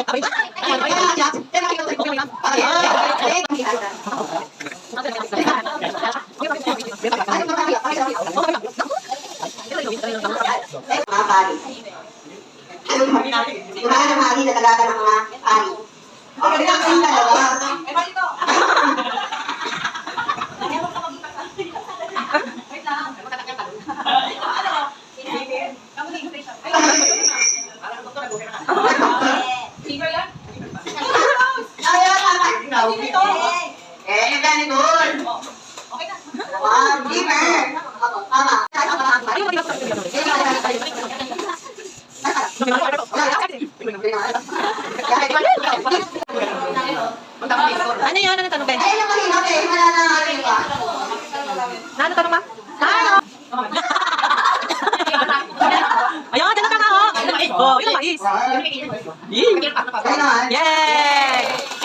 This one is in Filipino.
pari. Yung mga namahali na talaga ng mga pari. Okay, yung dalawa. Ano yun? Ano tanong, Ben? Ay, yung kanina, okay. Wala na nga rin ba? Ano tanong ba? Ayun, tanong ka nga, oh. Oh, yun ang mais. Ayun naman. Yay!